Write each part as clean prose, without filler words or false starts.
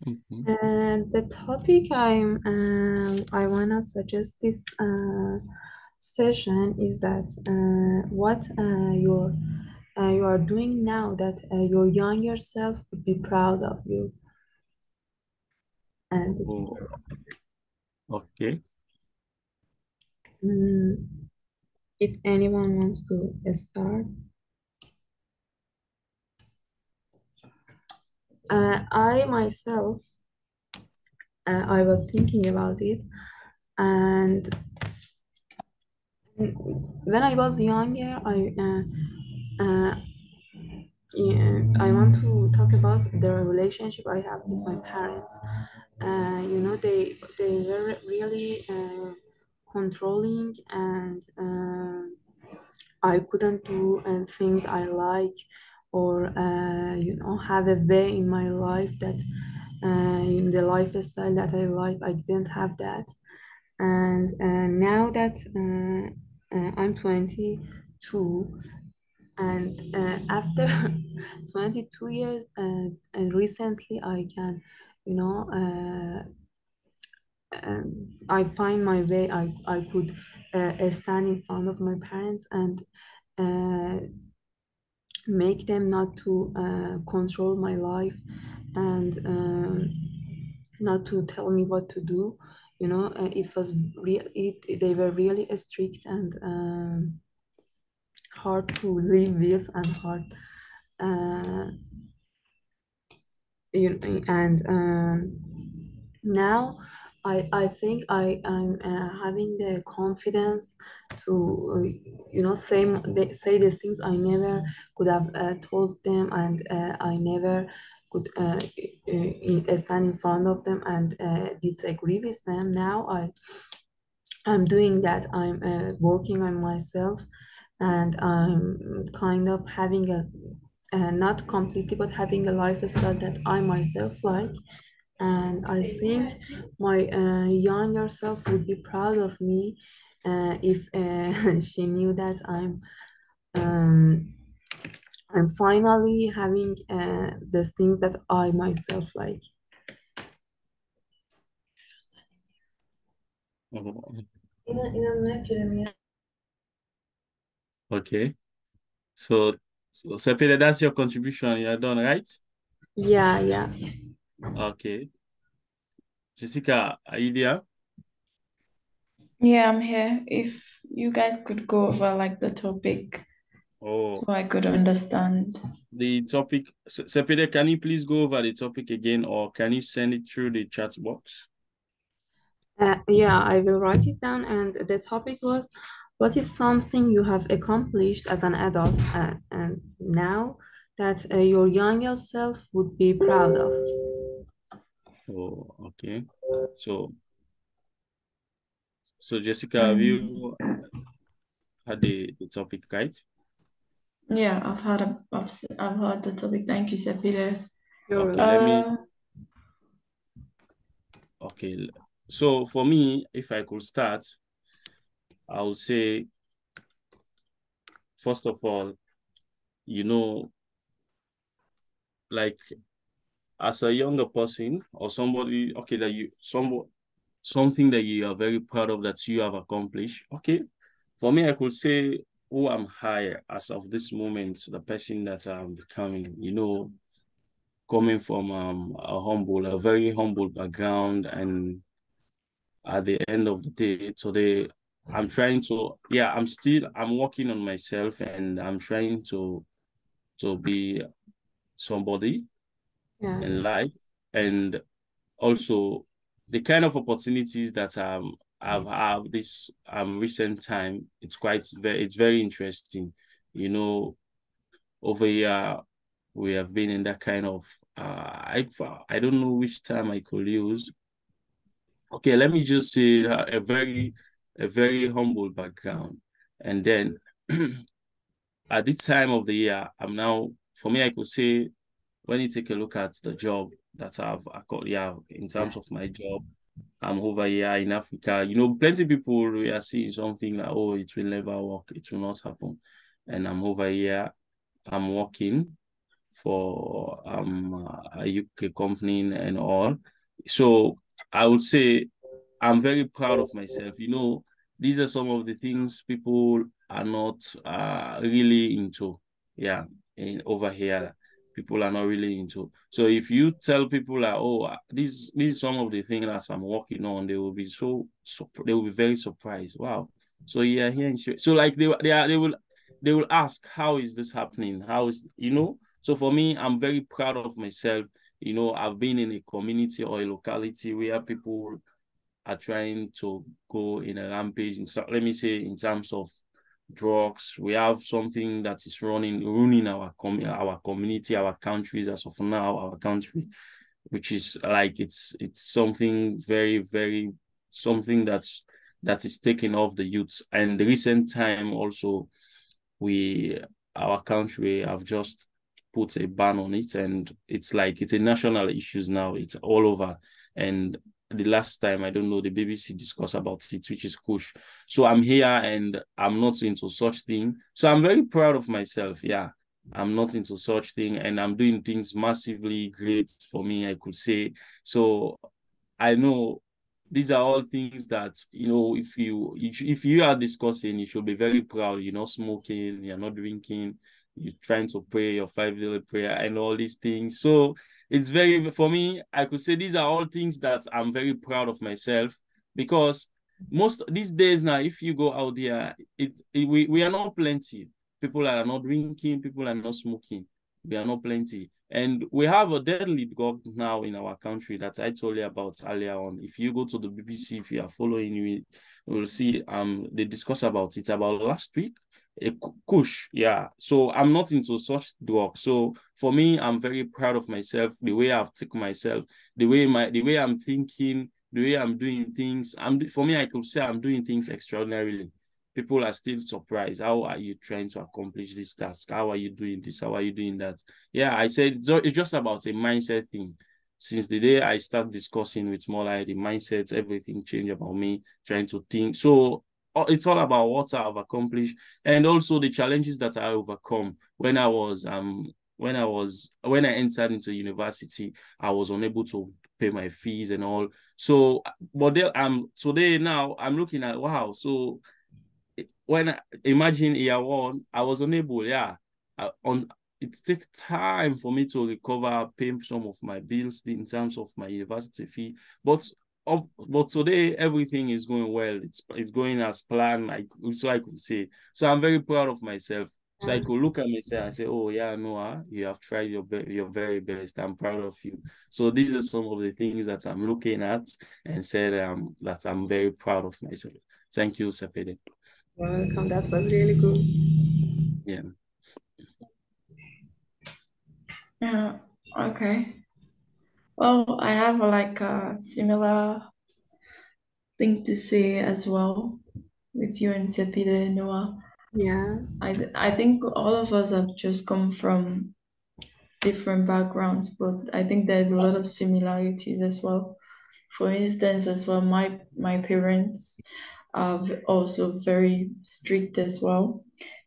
And the topic I wanna suggest this session is that what you are doing now that your younger self would be proud of you. And Oh, okay. mm, if anyone wants to start, I myself I was thinking about it, and when I was younger, uh, yeah, I want to talk about the relationship I have with my parents. They were really controlling, and I couldn't do things I like, or have a way in my life that in the lifestyle that I like. I didn't have that, and now that I'm 22, and after 22 years, and recently I can, you know, I find my way. I could stand in front of my parents and uh, make them not to control my life, and not to tell me what to do. It was they were really strict and hard to live with, and hard uh, and now I think I'm having the confidence to say the things I never could have told them, and I never could stand in front of them and disagree with them. Now I'm doing that. I'm working on myself, and I'm kind of having a not completely, but having a lifestyle that I myself like. And I think my younger self would be proud of me if she knew that um, I'm finally having the things that I myself like. Oh, İnanmak ya. okay. So Sepede, that's your contribution. You're done, right? Yeah, yeah. Okay. Jessica, are you there? Yeah, I'm here. If you guys could go over like the topic so Oh, I could which understand. the topic, Sepede, can you please go over the topic again, or can you send it through the chat box? Yeah, I will write it down. And the topic was, what is something you have accomplished as an adult, and now that your younger self would be proud of? Oh, okay. So, so Jessica, have Mm. you had the topic right? Yeah, I've heard the topic. Thank you, Sepide. You're Okay, Uh, okay. So for me, if I could start, I would say, first of all, you know, like as a younger person or somebody, okay, something that you are very proud of that you have accomplished. Okay. For me, I could say who I'm high as of this moment, the person that I'm becoming, coming from a very humble background, and at the end of the day, today I'm trying to, yeah, I'm working on myself, and I'm trying to be somebody Yeah, in life. And also the kind of opportunities that I've had this recent time, it's very interesting. You know, over here we have been in that kind of I don't know which time I could use. Okay, let me just say a very humble background. And then at this time of the year, for me, I could say, when you take a look at the job that I got, yeah, in yeah, terms of my job, I'm over here in Africa. You know, plenty of people we are seeing something like, oh, it will never work, it will not happen. And I'm over here, I'm working for a UK company and all. So I would say I'm very proud of myself. These are some of the things people are not really into. Yeah, over here, people are not really into. So if you tell people like, oh, this is some of the things that I'm working on, they will be they will be very surprised. Wow. So yeah, here in so like they will ask, how is this happening? How is So for me, I'm very proud of myself. I've been in a community or a locality where people are trying to go in a rampage. So let me say, in terms of drugs, we have something that is ruining our community, our countries as of now, our country, which is like it's something very, very something that is taking off the youths. And the recent time also, we our country have just put a ban on it, and it's like it's a national issues now. It's all over. And the last time, I don't know, the BBC discussed about it, which is Kush. So I'm here and I'm not into such thing. So I'm very proud of myself. Yeah. I'm not into such thing, and I'm doing things massively great for me, I could say. So I know these are all things that, if you are discussing, you should be very proud. You're not smoking, you're not drinking, you're trying to pray your 5 daily prayer and all these things. So it's very, for me, I could say these are all things that I'm very proud of myself, because most these days now, if you go out there, we are not plenty. People are not drinking, people are not smoking. We are not plenty. And we have a deadly drug now in our country that I told you about earlier on. If you go to the BBC, if you are following, you will see they discuss about it about last week. A Kush, yeah. So I'm not into such drug. So for me, I'm very proud of myself, the way I've taken myself, the way I'm thinking, the way I'm doing things. For me, I could say I'm doing things extraordinarily. People are still surprised. How are you trying to accomplish this task? How are you doing this? How are you doing that? Yeah, I said it's just about a mindset thing. Since the day I start discussing with Mola, the mindset, everything changed about me, trying to think. So it's all about what I've accomplished, and also the challenges that I overcome when I entered into university. I was unable to pay my fees and all. So, but today now I'm looking at, wow. So when imagine year one, I was unable. Yeah, on it takes time for me to recover, pay some of my bills in terms of my university fee. But today everything is going well. It's going as planned. So I could say. So I'm very proud of myself. So I could look at myself and say, "Oh yeah, Noah, you have tried your very best. I'm proud of you." So these are some of the things that I'm looking at and said that I'm very proud of myself. Thank you, Sepede. Welcome. That was really good. Yeah. Yeah. Okay. Well, I have like a similar thing to say as well with you and Sepide and Noah. Yeah. I think all of us have just come from different backgrounds, but I think there's a lot of similarities as well. For instance, as well, my parents are also very strict as well,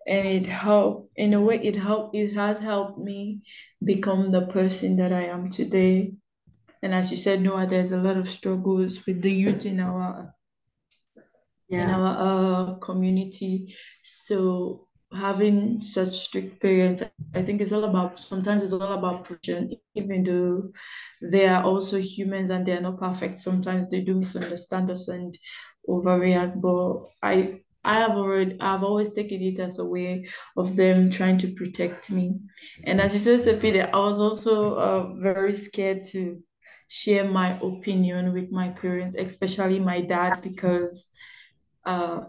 and it helped in a way. It has helped me become the person that I am today. And as you said, Noah, there's a lot of struggles with the youth in Yeah. our community. So having such strict parents, I think sometimes it's all about pressure, even though they are also humans and they are not perfect. Sometimes they do misunderstand us and overreact. But I've always taken it as a way of them trying to protect me. And as you said, Sepide, I was also very scared to share my opinion with my parents, especially my dad, because uh,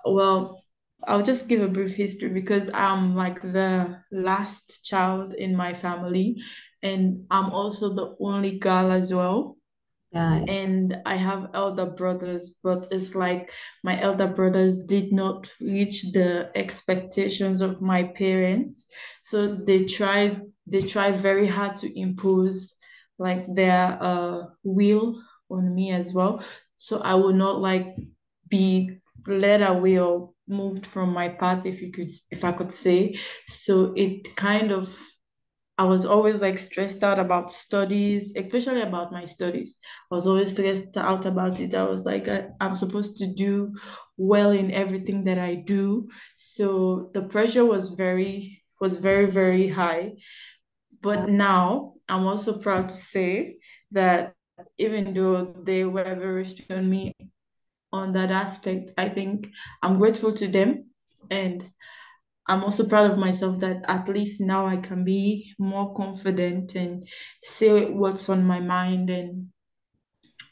well, I'll just give a brief history because I'm like the last child in my family, and I'm also the only girl as well. Yeah. And I have elder brothers, but it's like my elder brothers did not reach the expectations of my parents. So they try very hard to impose like their will on me as well. So I will not like be led away or moved from my path, if I could say. So it kind of I was always like stressed out about studies, especially about my studies. I was always stressed out about it. I was like, I'm supposed to do well in everything that I do. So the pressure was very, very high. Yeah, But now I'm also proud to say that even though they were very strict on me on that aspect, I think I'm grateful to them. And I'm also proud of myself that at least now I can be more confident and say what's on my mind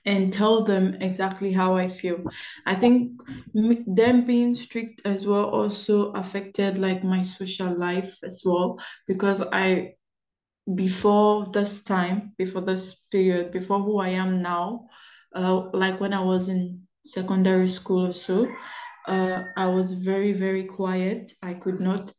and tell them exactly how I feel. I think them being strict as well also affected like my social life as well because I before this period, before who I am now, like when I was in secondary school or so, I was very, very quiet. I could not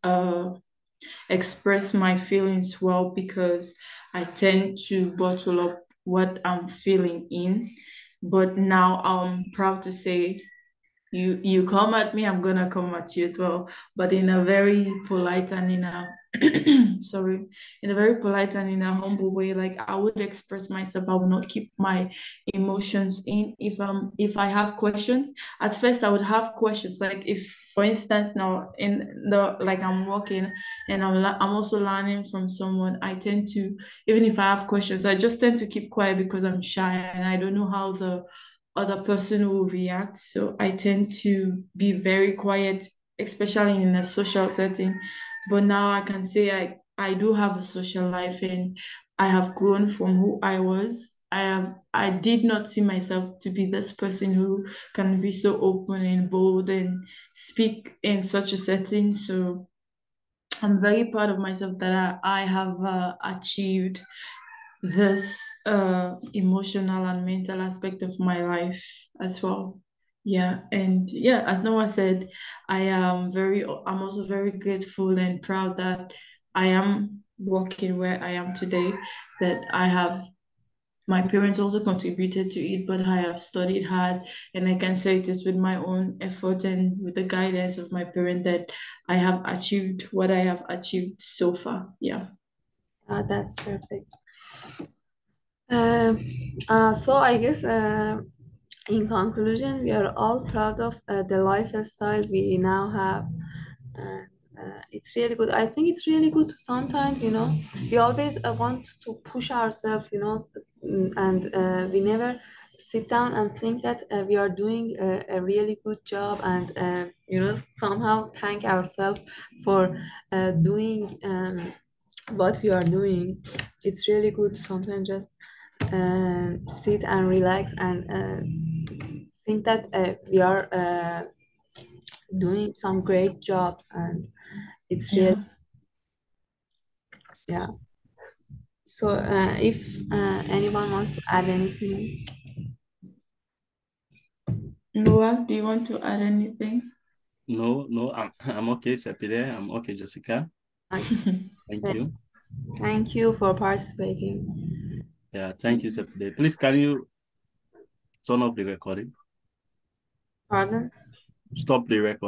express my feelings well because I tend to bottle up what I'm feeling in. But now I'm proud to say you come at me, I'm gonna come at you as well, but in a very polite and in a sorry, in a very polite and in a humble way. Like I would express myself. I will not keep my emotions in. If I have questions, at first I would have questions. Like if, for instance, now in the like I'm walking and I'm also learning from someone. I tend to, even if I have questions, I just tend to keep quiet because I'm shy and I don't know how the other person will react. So I tend to be very quiet, especially in a social setting. But now I can say I do have a social life and I have grown from who I was. I did not see myself to be this person who can be so open and bold and speak in such a setting. So I'm very proud of myself that I have achieved this emotional and mental aspect of my life as well. Yeah, and yeah, as Noah said, I'm also very grateful and proud that I am working where I am today, that I have my parents also contributed to it, but I have studied hard, and I can say it is with my own effort and with the guidance of my parent that I have achieved what I have achieved so far. Yeah. that's perfect. Um, so I guess in conclusion, we are all proud of the lifestyle we now have. And it's really good. I think it's really good sometimes, we always want to push ourselves, and we never sit down and think that we are doing a really good job and, somehow thank ourselves for doing what we are doing. It's really good to sometimes just sit and relax and think that we are doing some great jobs, and it's really, Yeah. yeah. So if anyone wants to add anything. Noah, do you want to add anything? No, I'm okay, Sepide. I'm okay, Jessica. Okay. Thank you. Thank you for participating. Yeah, thank you, Sepide. Please, can you turn off the recording? Pardon? Stop the recording.